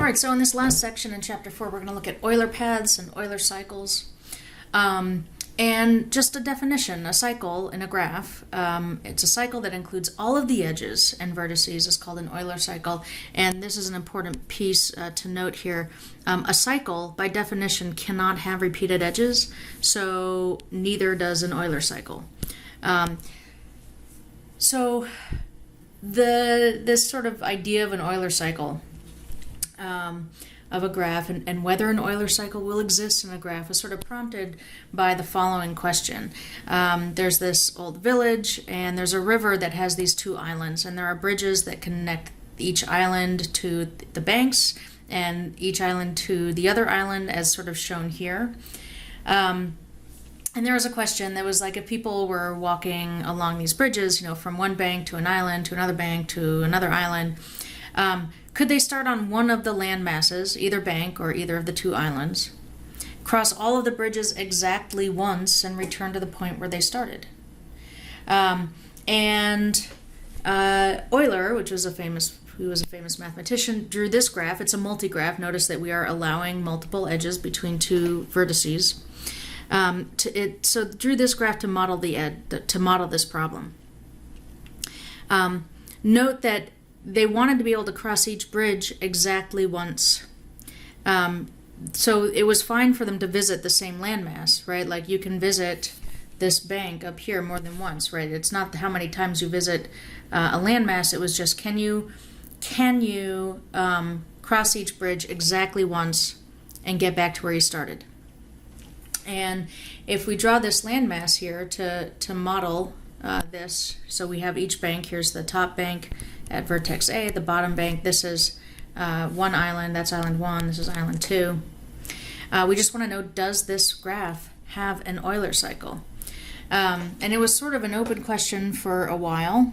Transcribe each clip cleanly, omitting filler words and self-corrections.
right, so in this last section in Chapter 4, we're going to look at Euler paths and Euler cycles. And just a definition, a cycle in a graph, it's a cycle that includes all of the edges and vertices is called an Euler cycle. And this is an important piece to note here. A cycle, by definition, cannot have repeated edges, so neither does an Euler cycle. So this sort of idea of an Euler cycle of a graph and whether an Euler cycle will exist in a graph is sort of prompted by the following question. There's this old village and there's a river that has these two islands, and there are bridges that connect each island to the banks and each island to the other island, as sort of shown here. And there was a question that was like, if people were walking along these bridges, from one bank to an island, to another bank, to another island, could they start on one of the land masses, either bank or either of the two islands, cross all of the bridges exactly once, and return to the point where they started? Euler, who was a famous mathematician, drew this graph. It's a multigraph. Notice that we are allowing multiple edges between two vertices. So drew this graph to model this problem. Note that they wanted to be able to cross each bridge exactly once. So it was fine for them to visit the same landmass, right? Like you can visit this bank up here more than once, right? It's not how many times you visit a landmass. It was just can you cross each bridge exactly once and get back to where you started? And if we draw this landmass here to model this, so we have each bank. Here's the top bank at vertex A, the bottom bank. This is one island, that's island 1, this is island 2. We just want to know, does this graph have an Euler cycle? And it was sort of an open question for a while.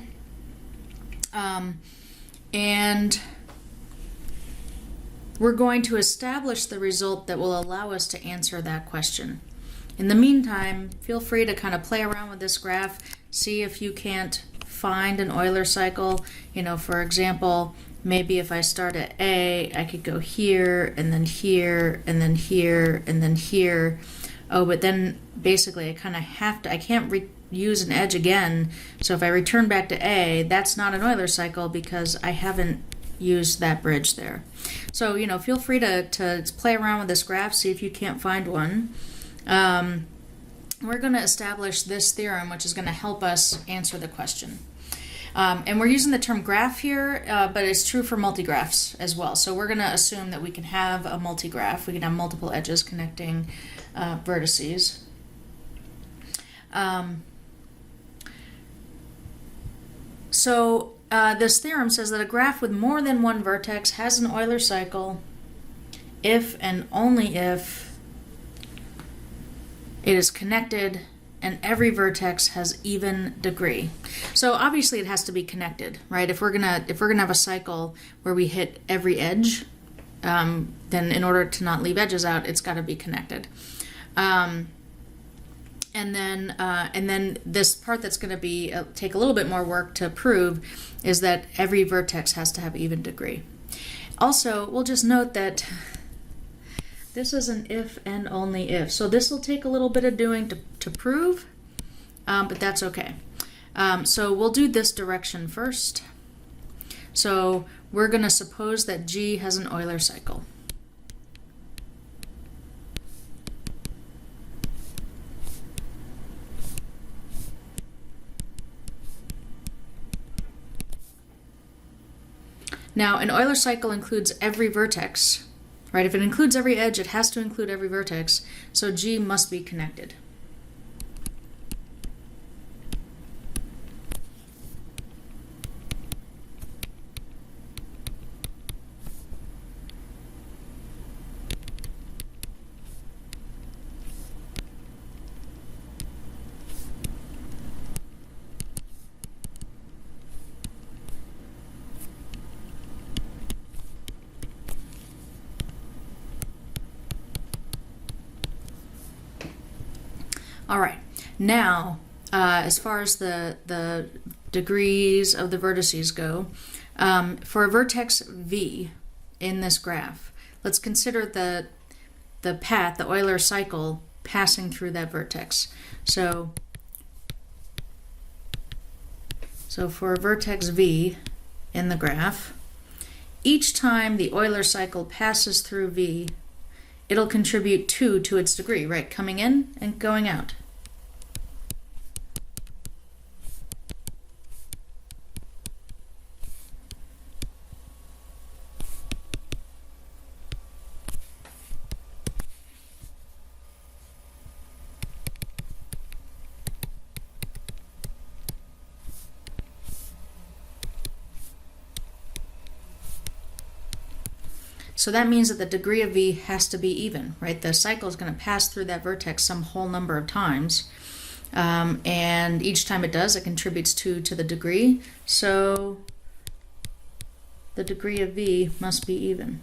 And we're going to establish the result that will allow us to answer that question. In the meantime, feel free to kind of play around with this graph, see if you can't find an Euler cycle. For example, maybe if I start at A, I could go here, and then here, and then here, and then here. Oh, but then basically I kind of I can't use an edge again. So if I return back to A, that's not an Euler cycle because I haven't used that bridge there. So, feel free to play around with this graph, see if you can't find one. We're going to establish this theorem, which is going to help us answer the question. And we're using the term graph here, but it's true for multigraphs as well. So we're going to assume that we can have a multigraph. We can have multiple edges connecting vertices. This theorem says that a graph with more than one vertex has an Euler cycle if and only if it is connected and every vertex has even degree. So obviously it has to be connected, right? If we're gonna have a cycle where we hit every edge, then in order to not leave edges out, it's got to be connected. And then this part that's going to be take a little bit more work to prove is that every vertex has to have even degree. Also, we'll just note that this is an if and only if. So this will take a little bit of doing to prove, but that's okay. So we'll do this direction first. So we're going to suppose that G has an Euler cycle. Now, an Euler cycle includes every vertex, right? If it includes every edge, it has to include every vertex, so G must be connected. All right, now as far as the degrees of the vertices go, for a vertex V, in this graph. Let's consider the path, the Euler cycle, passing through that vertex. So for vertex V in the graph, each time the Euler cycle passes through V, it'll contribute 2 to its degree, right? Coming in and going out. So that means that the degree of V has to be even, right? The cycle is going to pass through that vertex some whole number of times. And each time it does, it contributes 2 to the degree. So the degree of V must be even.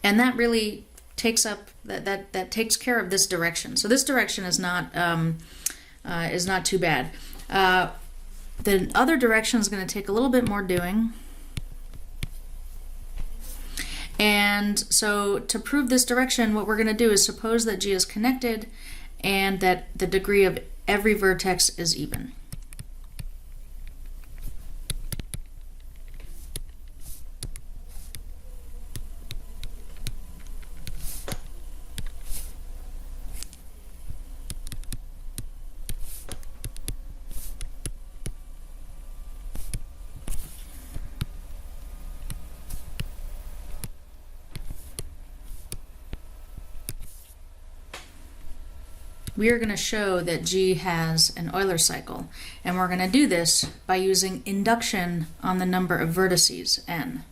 And that really takes up, that takes care of this direction. So this direction is not too bad. The other direction is going to take a little bit more doing. And so to prove this direction, what we're going to do is suppose that G is connected and that the degree of every vertex is even. We are going to show that G has an Euler cycle, and we're going to do this by using induction on the number of vertices, n.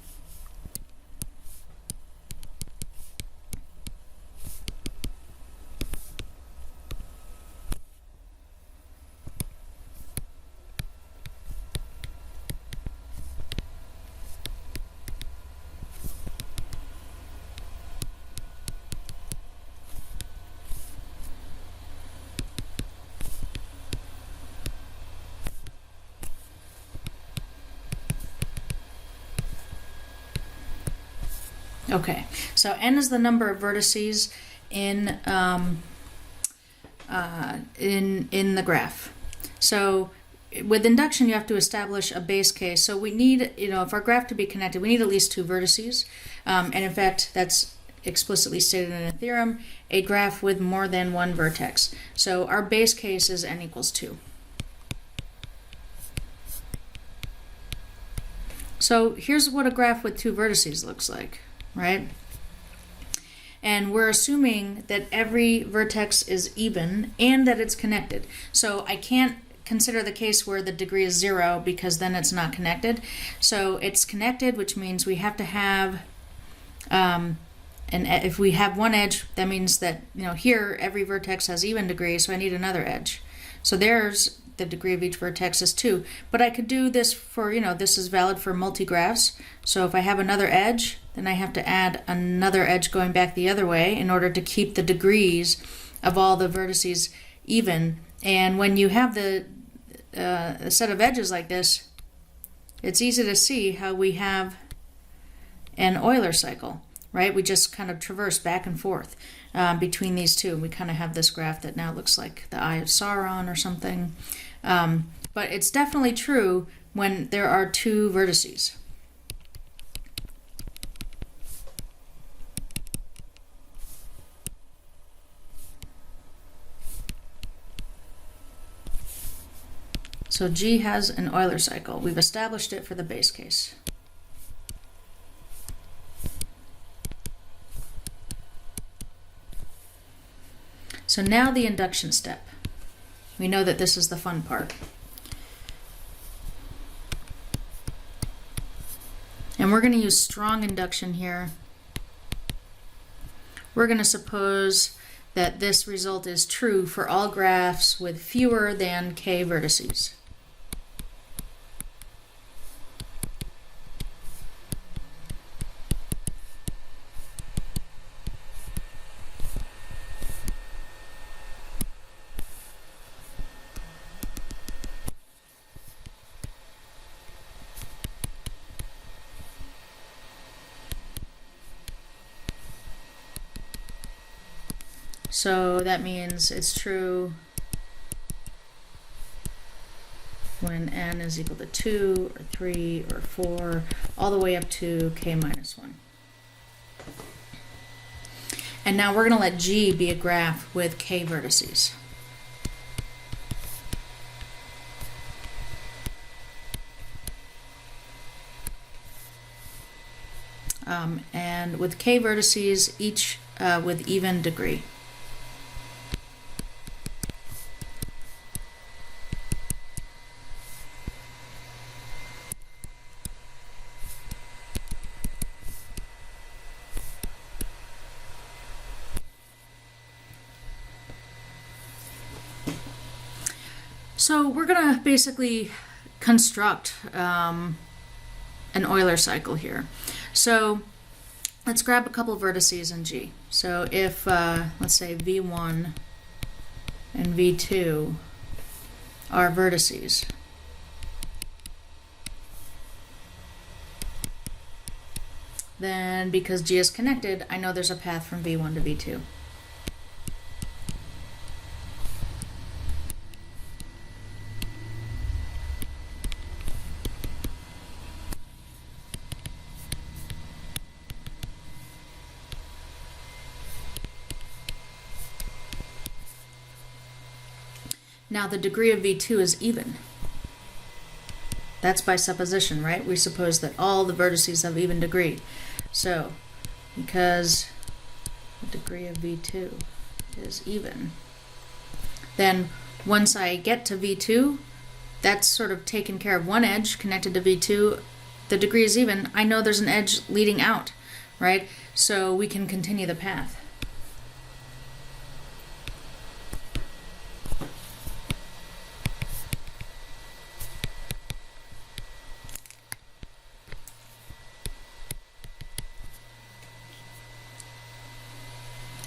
Okay, so n is the number of vertices in the graph. So with induction, you have to establish a base case. So we need, if our graph to be connected, we need at least 2 vertices. And in fact, that's explicitly stated in a theorem, a graph with more than one vertex. So our base case is n equals 2. So here's what a graph with 2 vertices looks like, right? And we're assuming that every vertex is even and that it's connected. So I can't consider the case where the degree is 0 because then it's not connected. So it's connected, which means we have to have, and if we have one edge, that means that, here every vertex has even degree, so I need another edge. So there's the degree of each vertex is 2. But I could do this for, this is valid for multigraphs. So if I have another edge, then I have to add another edge going back the other way in order to keep the degrees of all the vertices even. And when you have a set of edges like this, it's easy to see how we have an Euler cycle, right? We just kind of traverse back and forth between these two. We kind of have this graph that now looks like the Eye of Sauron or something. But it's definitely true when there are 2 vertices. So G has an Euler cycle. We've established it for the base case. So now the induction step. We know that this is the fun part. And we're going to use strong induction here. We're going to suppose that this result is true for all graphs with fewer than k vertices. So that means it's true when n is equal to 2 or 3 or 4, all the way up to k minus 1. And now we're going to let G be a graph with k vertices. And with k vertices, each with even degree. So we're going to basically construct an Euler cycle here. So let's grab a couple vertices in G. So if, let's say, V1 and V2 are vertices, then because G is connected, I know there's a path from V1 to V2. Now the degree of V2 is even. That's by supposition, right? We suppose that all the vertices have even degree. So, because the degree of V2 is even, then once I get to V2, that's sort of taken care of. One edge connected to V2, the degree is even. I know there's an edge leading out, right? So we can continue the path.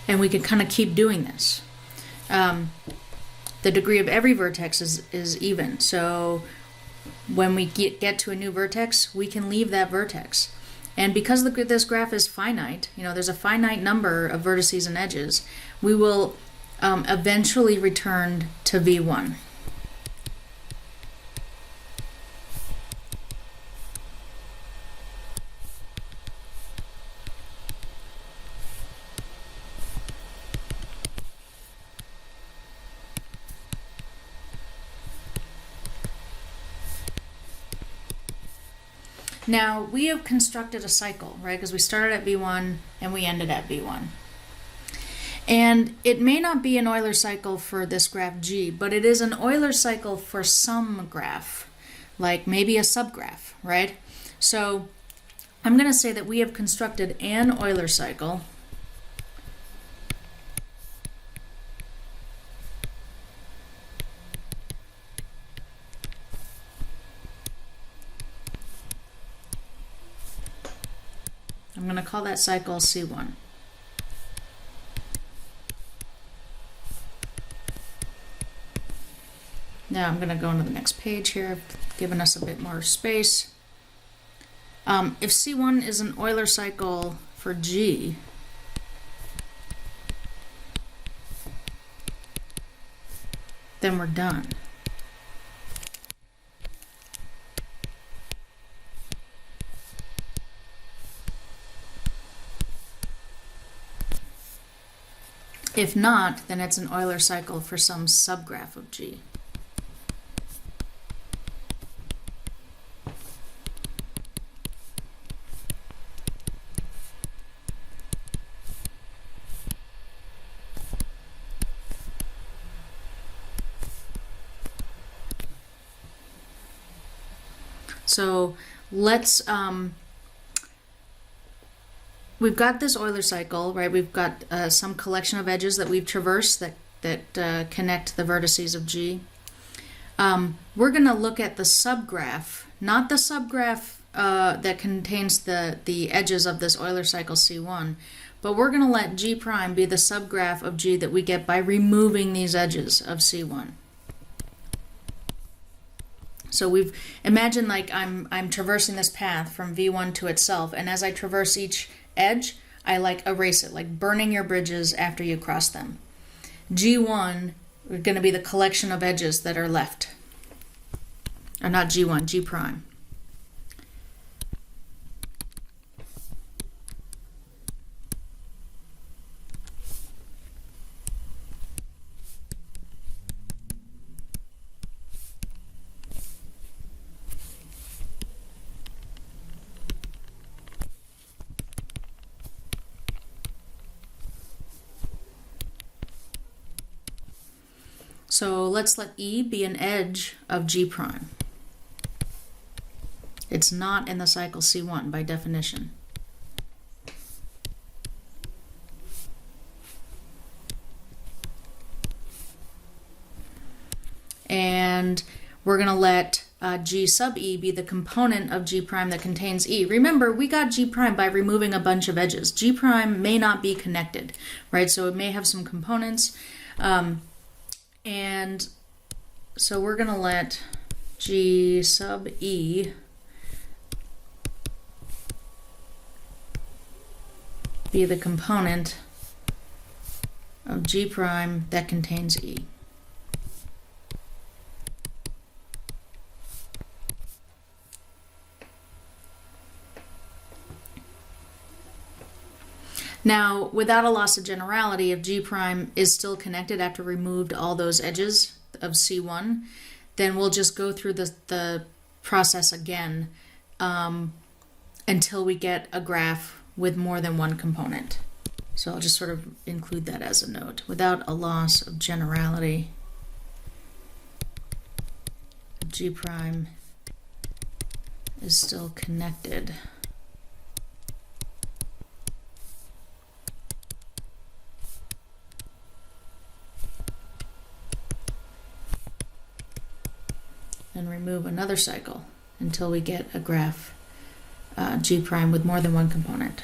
And we can kind of keep doing this. The degree of every vertex is even. So when we get to a new vertex, we can leave that vertex. And because this graph is finite, there's a finite number of vertices and edges, we will eventually return to V1. Now, we have constructed a cycle, right? Because we started at V1 and we ended at V1. And it may not be an Euler cycle for this graph G, but it is an Euler cycle for some graph, like maybe a subgraph, right? So I'm going to say that we have constructed an Euler cycle I'm going to call that cycle C1. Now I'm going to go into the next page here. I've given us a bit more space. If C1 is an Euler cycle for G, then we're done. If not, then it's an Euler cycle for some subgraph of G. So let's we've got this Euler cycle, right? We've got some collection of edges that we've traversed that connect the vertices of G. We're going to look at the subgraph, not the subgraph that contains the edges of this Euler cycle C1, but we're going to let G prime be the subgraph of G that we get by removing these edges of C1. So we've imagined like I'm traversing this path from V1 to itself, and as I traverse each edge, I like erase it, like burning your bridges after you cross them. G1 is going to be the collection of edges that are left. Or not G1, G prime. So let's let E be an edge of G prime. It's not in the cycle C1 by definition. And we're going to let G sub E be the component of G prime that contains E. Remember, we got G prime by removing a bunch of edges. G prime may not be connected, right? So it may have some components. And so we're going to let G sub E be the component of G prime that contains E. Now, without a loss of generality, if G prime is still connected after removed all those edges of C1, then we'll just go through the process again until we get a graph with more than one component. So I'll just sort of include that as a note. Without a loss of generality, G prime is still connected. And remove another cycle until we get a graph G prime with more than one component.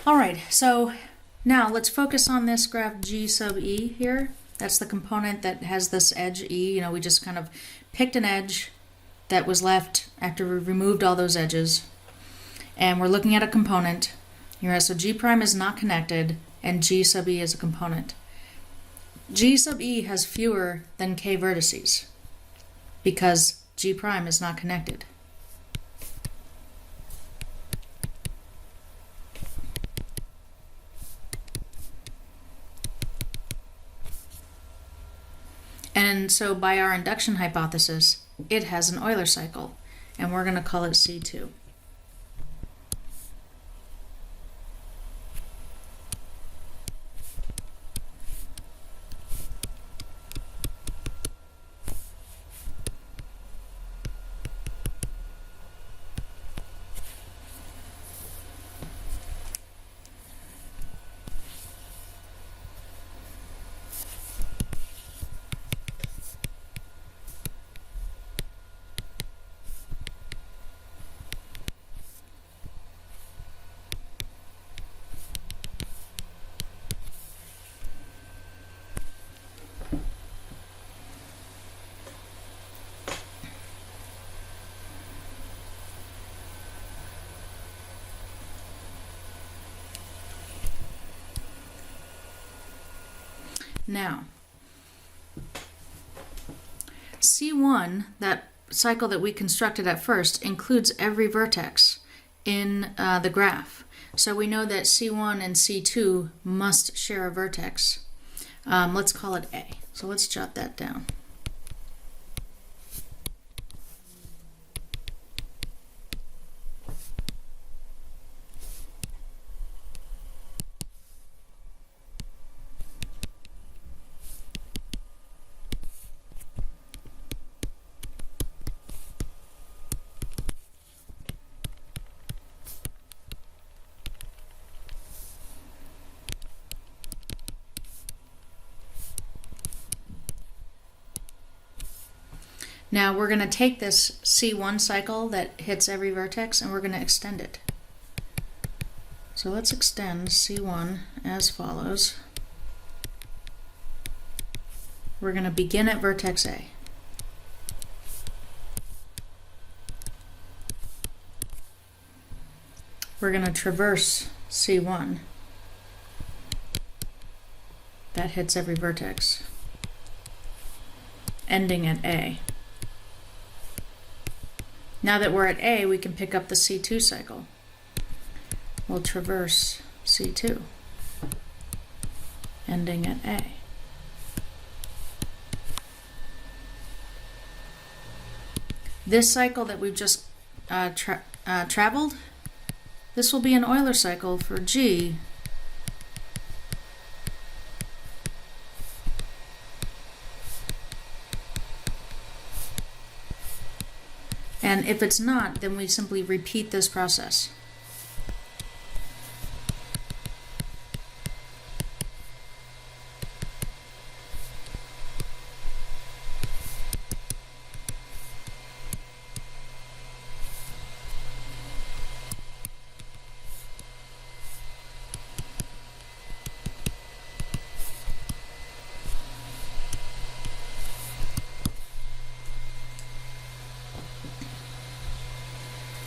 All right, so now let's focus on this graph G sub E here. That's the component that has this edge E. You know, we just kind of picked an edge that was left after we removed all those edges. And we're looking at a component here. So G prime is not connected and G sub E is a component. G sub E has fewer than K vertices because G prime is not connected. And so by our induction hypothesis, it has an Euler cycle, and we're going to call it C2. Now, C1, that cycle that we constructed at first, includes every vertex in the graph. So we know that C1 and C2 must share a vertex. Let's call it A. So let's jot that down. Now we're going to take this C1 cycle that hits every vertex and we're going to extend it. So let's extend C1 as follows. We're going to begin at vertex A. We're going to traverse C1 that hits every vertex, ending at A. Now that we're at A, we can pick up the C2 cycle. We'll traverse C2, ending at A. This cycle that we've just traveled, this will be an Euler cycle for G and if it's not, then we simply repeat this process.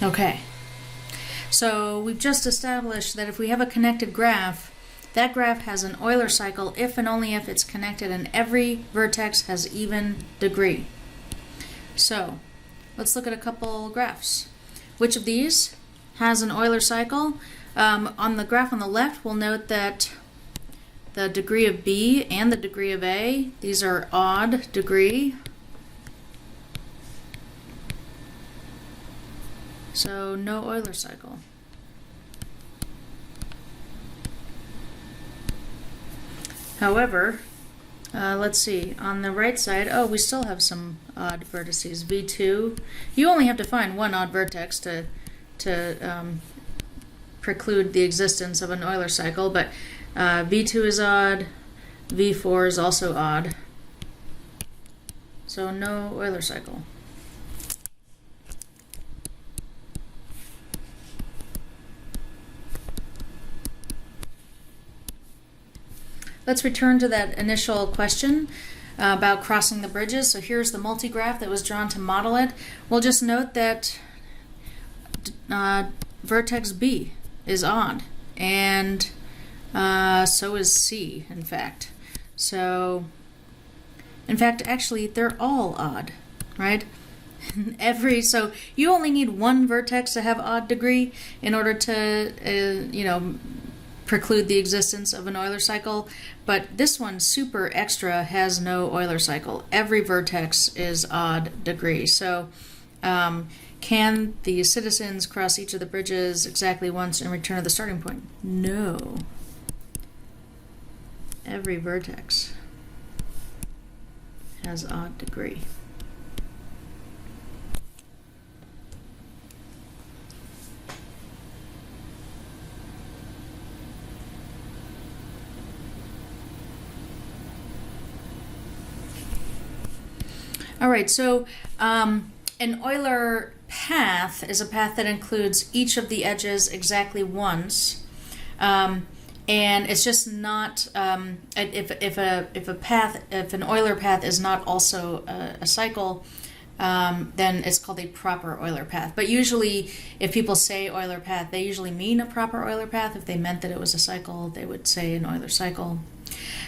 Okay, so we've just established that if we have a connected graph, that graph has an Euler cycle if and only if it's connected and every vertex has even degree. So let's look at a couple graphs. Which of these has an Euler cycle? On the graph on the left, we'll note that the degree of B and the degree of A, these are odd degree. So no Euler cycle. However, let's see, on the right side, oh, we still have some odd vertices. V2, you only have to find one odd vertex to preclude the existence of an Euler cycle, but V2 is odd, V4 is also odd. So no Euler cycle. Let's return to that initial question about crossing the bridges. So here's the multigraph that was drawn to model it. We'll just note that vertex B is odd, and so is C, in fact. So, in fact, actually, they're all odd, right? So you only need one vertex to have odd degree in order to, preclude the existence of an Euler cycle, but this one, super extra, has no Euler cycle. Every vertex is odd degree. So can the citizens cross each of the bridges exactly once and return to the starting point? No. Every vertex has odd degree. All right, so an Euler path is a path that includes each of the edges exactly once, and it's just not if an Euler path is not also a cycle, then it's called a proper Euler path. But usually, if people say Euler path, they usually mean a proper Euler path. If they meant that it was a cycle, they would say an Euler cycle.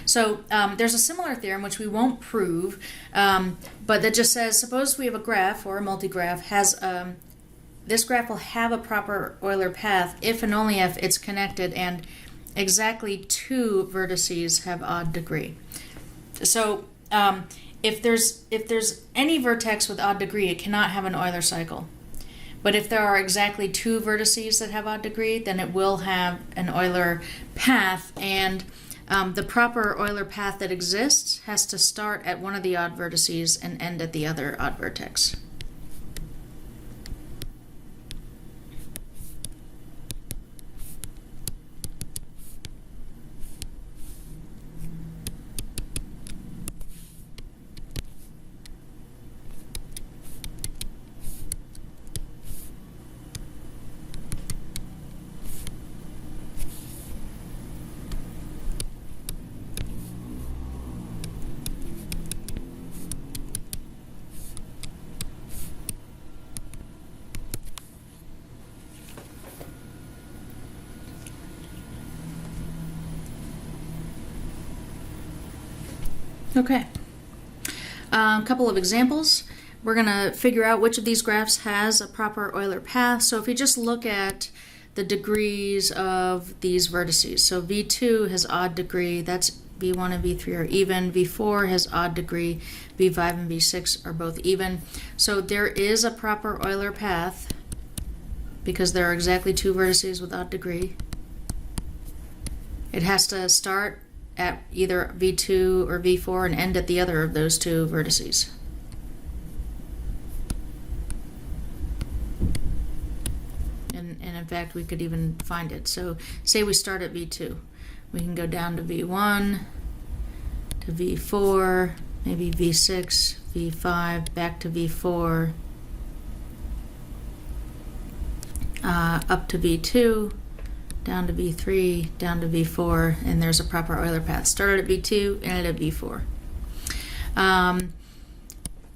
So there's a similar theorem which we won't prove, but that just says, suppose we have a graph or a multigraph has this graph will have a proper Euler path if and only if it's connected and exactly two vertices have odd degree. So if there's any vertex with odd degree, it cannot have an Euler cycle. But if there are exactly two vertices that have odd degree, then it will have an Euler path, and the proper Euler path that exists has to start at one of the odd vertices and end at the other odd vertex. Okay. A couple of examples. We're going to figure out which of these graphs has a proper Euler path. So if you just look at the degrees of these vertices, so V2 has odd degree, that's V1 and V3 are even, V4 has odd degree, V5 and V6 are both even. So there is a proper Euler path because there are exactly two vertices with odd degree. It has to start at either V2 or V4 and end at the other of those two vertices. And in fact, we could even find it. So say we start at V2. We can go down to V1, to V4, maybe V6, V5, back to V4, up to V2, down to V3, down to V4, and there's a proper Euler path. Started at V2, ended at V4.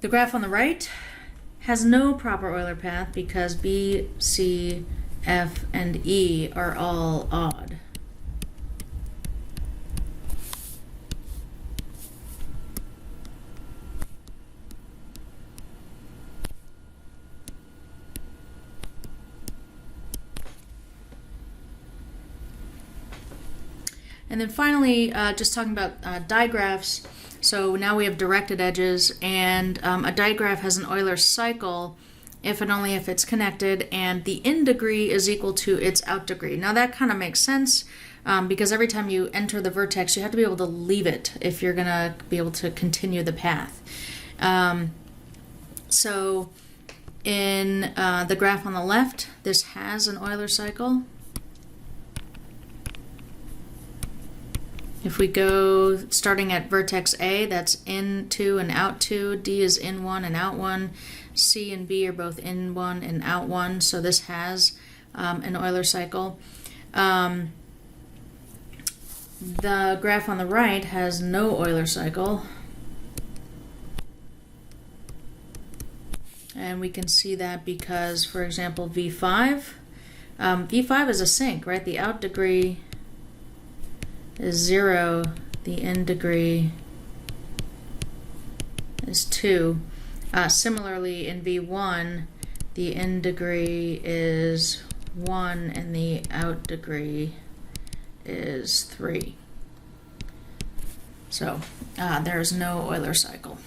The graph on the right has no proper Euler path because B, C, F, and E are all odd. And then finally, just talking about digraphs. So now we have directed edges, and a digraph has an Euler cycle if and only if it's connected, and the in degree is equal to its out degree. Now that kind of makes sense because every time you enter the vertex, you have to be able to leave it if you're going to be able to continue the path. So in the graph on the left, this has an Euler cycle. If we go starting at vertex A, that's in 2 and out 2, D is in 1 and out 1, C and B are both in 1 and out 1, so this has an Euler cycle. The graph on the right has no Euler cycle, and we can see that because, for example, V5 is a sinc, right? The out degree is 0, the in degree is 2. Similarly, in V1, the in degree is 1 and the out degree is 3. So there's no Euler cycle.